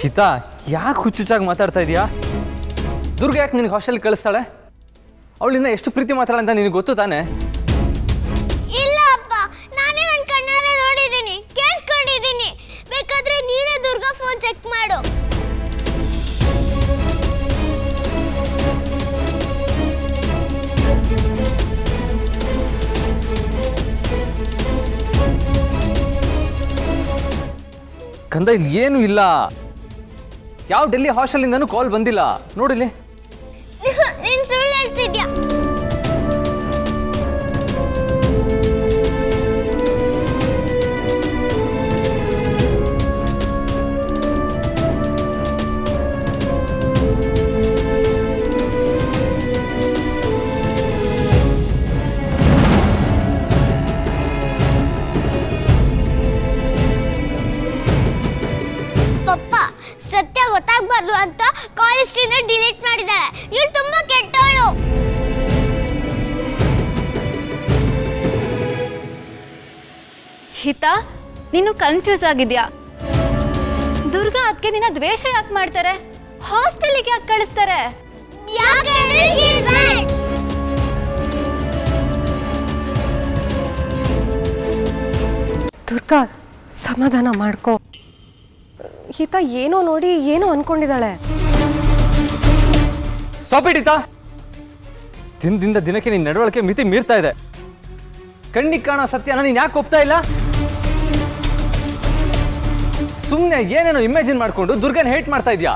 ಹಿತಾ ಯಾಕೆ ಹುಚ್ಚುಚ್ಚಾಗಿ ಮಾತಾಡ್ತಾ ಇದೀಯಾ? ದುರ್ಗ ಯಾಕೆ ನಿನಗೆ ಹಾಸ್ಟೆಲ್ ಕಳಿಸ್ತಾಳೆ? ಅವಳಿಂದ ಎಷ್ಟು ಪ್ರೀತಿ ಮಾತಾಡ ಅಂತ ನಿನಗೆ ಗೊತ್ತು ತಾನೆ? ಇಲ್ಲ ಅಪ್ಪ, ನಾನೇ ನನ್ನ ಕಣ್ಣಾರೆ ನೋಡಿದ್ದೀನಿ, ಕೇಳಿಸ್ಕೊಂಡಿದ್ದೀನಿ. ಬೇಕಾದ್ರೆ ನೀನೇ ದುರ್ಗ ಫೋನ್ ಚೆಕ್ ಮಾಡು. ಕಂದ ಇಲ್ಲಿ ಏನೂ ಇಲ್ಲ. ಯಾವ ಡೆಲ್ಲಿ ಹಾಸ್ಟೆಲಿಂದನೂ ಕಾಲ್ ಬಂದಿಲ್ಲ ನೋಡಿಲ್ಲಿ. ನೀನು ಸುಳ್ಳು ಹೇಳ್ತಿದ್ಯಾ? ಸತ್ಯ ಗೊತ್ತಾಗಬಾರ್ದು ಅಂತ ಕಾಲೇಜ್ ಡಿಲೀಟ್ ಮಾಡಿದಾಳೆ. ಇವಳು ತುಂಬಾ ಕೆಟ್ಟವಳು. ಹಿತಾ, ನೀನು ಕನ್ಫ್ಯೂಸ್ ಆಗಿದ್ಯಾ? ದುರ್ಗಾ ಅದಕ್ಕೆ ನಿನ್ನ ದ್ವೇಷ ಯಾಕೆ ಮಾಡ್ತಾರೆ? ಹಾಸ್ಟೆಲಿಗೆ ಯಾಕೆ ಕಳಿಸ್ತಾರೆ? ದುರ್ಗಾ, ಸಮಾಧಾನ ಮಾಡ್ಕೋ. ಹಿತಾ ಏನೋ ನೋಡಿ ಏನೋ ಅನ್ಕೊಂಡಿದ್ದಾಳೆ. Stop it ಹಿತಾ. ದಿನದಿಂದ ದಿನಕ್ಕೆ ನಿನ್ನ ನಡವಳಿಕೆ ಮಿತಿ ಮೀರ್ತಾ ಇದೆ. ಕಣ್ಣಿಗೆ ಕಾಣೋ ಸತ್ಯನ ನೀನು ಯಾಕೆ ಒಪ್ತಾ ಇಲ್ಲ? ಸುಮ್ಮನೆ ಏನೇನೋ ಇಮ್ಯಾಜಿನ್ ಮಾಡಿಕೊಂಡು ದುರ್ಗನ್ ಹೇಟ್ ಮಾಡ್ತಾ ಇದೆಯಾ?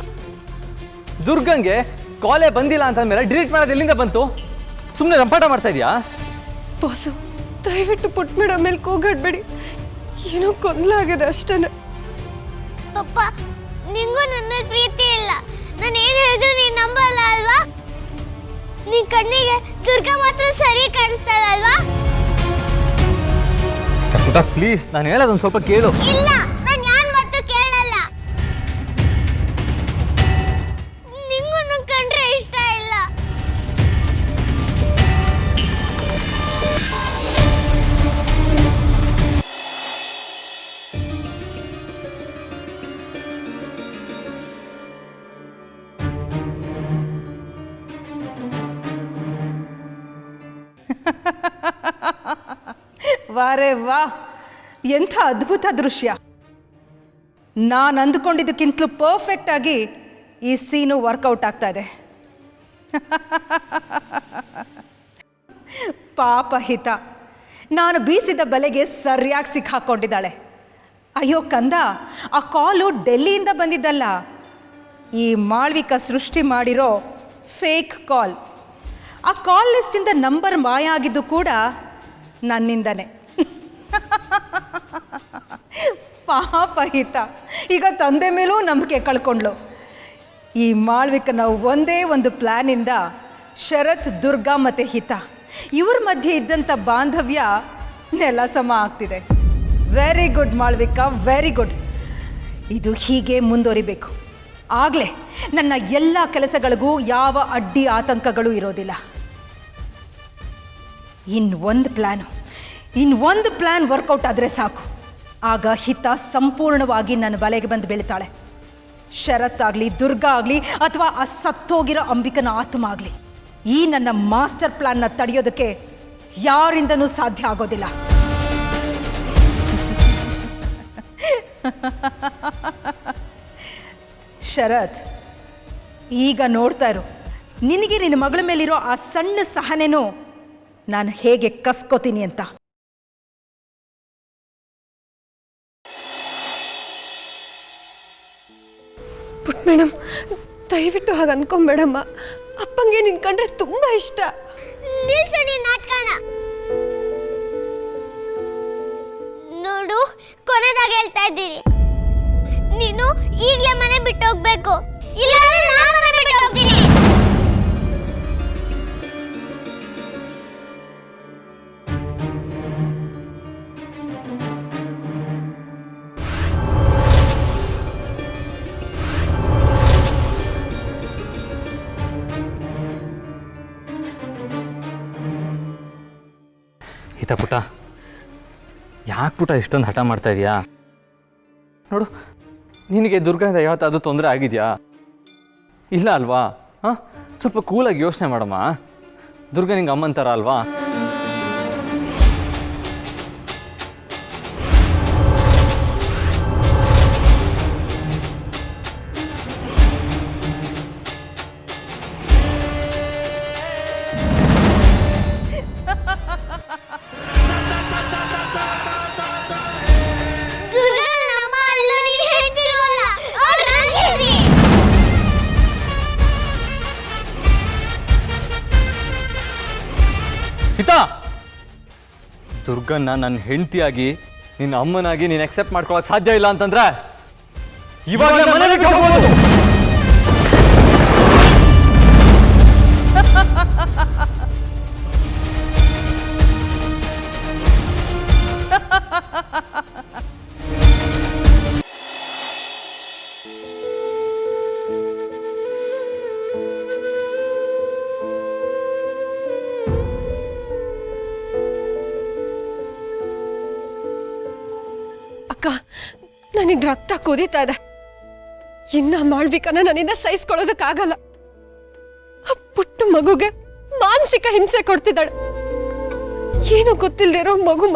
ದುರ್ಗಂಗೆ ಕಾಲೇ ಬಂದಿಲ್ಲ ಅಂತಂದ್ಮೇಲೆ ಡಿಲೀಟ್ ಮಾಡೋದು ಎಲ್ಲಿಂದ ಬಂತು? ಸುಮ್ಮನೆ ರಂಪಾಟ ಮಾಡ್ತಾ ಇದೆಯಾ? ಬಾಸು, ದಯವಿಟ್ಟು ಪುಟ್ಟ ಮೇಡಮ್ ಮೇಲೆ ಕೂಗಾಡ್ಬೇಡಿ. ಏನೋ ಗೊಂದಲ ಆಗಿದೆ ಅಷ್ಟೇ. ಪಪ್ಪ, ನಿಂಗೂ ನನ್ನ ಪ್ರೀತಿ ಇಲ್ಲ. ನಾನು ಏನು ಹೇಳಿದ್ರು ನೀನು ನಂಬಲ್ಲ ಅಲ್ವಾ? ನಿನ್ ಕಣ್ಣಿಗೆ ದುರ್ಗ ಮಾತ್ರ ಸರಿ ಕಾಣಿಸ್ತಾಳ ಅಲ್ವಾ? ಪ್ಲೀಸ್, ನಾನು ಹೇಳೋದೊಂದು ಸ್ವಲ್ಪ ಕೇಳು. ಇಲ್ಲ, ನಾನು ಯಾರ ಮಾತು ಕೇಳಲ್ಲ. ನಿಂಗೂ ನನ್ನ ಕಂಡ್ರೆ ಇಷ್ಟ ಇಲ್ಲ. ವಾರೇ ವಾ, ಎಂಥ ಅದ್ಭುತ ದೃಶ್ಯ. ನಾನು ಅಂದುಕೊಂಡಿದ್ದಕ್ಕಿಂತಲೂ ಪರ್ಫೆಕ್ಟಾಗಿ ಈ ಸೀನು ವರ್ಕೌಟ್ ಆಗ್ತಾ ಇದೆ. ಪಾಪ ಹಿತ, ನಾನು ಬೀಸಿದ ಬಲೆಗೆ ಸರಿಯಾಗಿ ಸಿಕ್ಕಾಕೊಂಡಿದ್ದಾಳೆ. ಅಯ್ಯೋ ಕಂದ, ಆ ಕಾಲು ಡೆಲ್ಲಿಯಿಂದ ಬಂದಿದ್ದಲ್ಲ, ಈ ಮಾಳ್ವಿಕ ಸೃಷ್ಟಿ ಮಾಡಿರೋ ಫೇಕ್ ಕಾಲ್. ಆ ಕಾಲ್ ಲಿಸ್ಟಿಂದ ನಂಬರ್ ಮಾಯ ಆಗಿದ್ದು ಕೂಡ ನನ್ನಿಂದನೇ. ಪಾಪ ಹಿತ ಈಗ ತಂದೆ ಮೇಲೂ ನಂಬಿಕೆ ಕಳ್ಕೊಂಡ್ಳು. ಈ ಮಾಳ್ವಿಕನ ಒಂದೇ ಒಂದು ಪ್ಲ್ಯಾನಿಂದ ಶರತ್, ದುರ್ಗಾ ಮತ್ತು ಹಿತ ಇವ್ರ ಮಧ್ಯೆ ಇದ್ದಂಥ ಬಾಂಧವ್ಯ ನೆಲ ಸಮ ಆಗ್ತಿದೆ. Very good Malvika, very good. ಇದು ಹೀಗೆ ಮುಂದುವರಿಬೇಕು. ಆಗಲೇ ನನ್ನ ಎಲ್ಲ ಕೆಲಸಗಳಿಗೂ ಯಾವ ಅಡ್ಡಿ ಆತಂಕಗಳು ಇರೋದಿಲ್ಲ. ಇನ್ನೊಂದು ಪ್ಲ್ಯಾನ್ ವರ್ಕೌಟ್ ಆದರೆ ಸಾಕು. ಆಗ ಹಿತ ಸಂಪೂರ್ಣವಾಗಿ ನನ್ನ ಬಲೆಗೆ ಬಂದು ಬೀಳ್ತಾಳೆ. ಶರತ್ ಆಗಲಿ, ದುರ್ಗಾ ಆಗಲಿ, ಅಥವಾ ಆ ಸತ್ತೋಗಿರೋ ಅಂಬಿಕನ ಆತ್ಮ ಆಗಲಿ, ಈ ನನ್ನ ಮಾಸ್ಟರ್ ಪ್ಲ್ಯಾನ್ನ ತಡೆಯೋದಕ್ಕೆ ಯಾರಿಂದನೂ ಸಾಧ್ಯ ಆಗೋದಿಲ್ಲ. ಶರತ್, ಈಗ ನೋಡ್ತಾ ಇರು, ನಿನಗೆ ನಿನ್ನ ಮಗಳ ಮೇಲಿರೋ ಆ ಸಣ್ಣ ಸಹನೆನೂ ನಾನು ಹೇಗೆ ಕಸ್ಕೋತೀನಿ ಅಂತ. ಪುಟ್ಟ ಮೇಡಮ್, ದಯವಿಟ್ಟು ಹಾಗೆ ಅನ್ಕೊಂಬೇಡಮ್ಮ. ಅಪ್ಪಂಗೆ ನಿನ್ ಕಂಡ್ರೆ ತುಂಬಾ ಇಷ್ಟ. ನಿಲ್ಸಣಿ ನಾಟಕನ. ನೋಡು, ಕೊನೆದಾಗಿ ಹೇಳ್ತಾ ಇದ್ದೀನಿ, ನೀನು ಈಗಲೇ ಮನೆ ಬಿಟ್ಟು ಹೋಗ್ಬೇಕು, ಇಲ್ಲ ನಾನು ಮನೆ ಬಿಟ್ಟು ಹೋಗ್ತೀನಿ. ಹಿತ ಪುಟ, ಯಾಕೆ ಪುಟ ಇಷ್ಟೊಂದು ಹಠ ಮಾಡ್ತಾ ಇದೀಯಾ? ನೋಡು, ನಿನಗೆ ದುರ್ಗದಿಂದ ಯಾವತ್ತಾದ್ರೂ ತೊಂದರೆ ಆಗಿದೆಯಾ? ಇಲ್ಲ ಅಲ್ವಾ? ಹಾಂ, ಸ್ವಲ್ಪ ಕೂಲಾಗಿ ಯೋಚನೆ ಮಾಡಮ್ಮ. ದುರ್ಗ ನಿಂಗೆ ಅಮ್ಮನ ಥರ ಅಲ್ವಾ? ದುರ್ಗಾ ನಮ್ಮ ಅಲ್ಲ, ನೀನ್ ಹೇಳ್ತಿಲ್ವಲ್ಲ, ಅವ್ರು ನಾನ್ ಹೇಳ್ತಿ. ಹಿತಾ, ದುರ್ಗನ್ನ ನನ್ನ ಹೆಂಡತಿಯಾಗಿ ನಿನ್ನ ಅಮ್ಮನಾಗಿ ನೀನು ಅಕ್ಸೆಪ್ಟ್ ಮಾಡ್ಕೊಳಕ್ ಸಾಧ್ಯ ಇಲ್ಲ ಅಂತಂದ್ರೆ ಇವಾಗ ಮನೆಗೆ ಹೋಗ್ಬೋದು. ಅಕ್ಕ, ನನಗೆ ರಕ್ತ ಕುದೀತಾ ಇದೆ. ಇನ್ನ ಮಾಳ್ವಿಕನ ನನ್ನಿಂದ ಸಹಿಸ್ಕೊಳ್ಳೋದಕ್ಕಾಗಲ್ಲ. ಆ ಪುಟ್ಟ ಮಗುಗೆ ಮಾನಸಿಕ ಹಿಂಸೆ ಕೊಡ್ತಿದ್ದಾಳೆ. ಏನು ಗೊತ್ತಿಲ್ದಿರೋ ಮಗು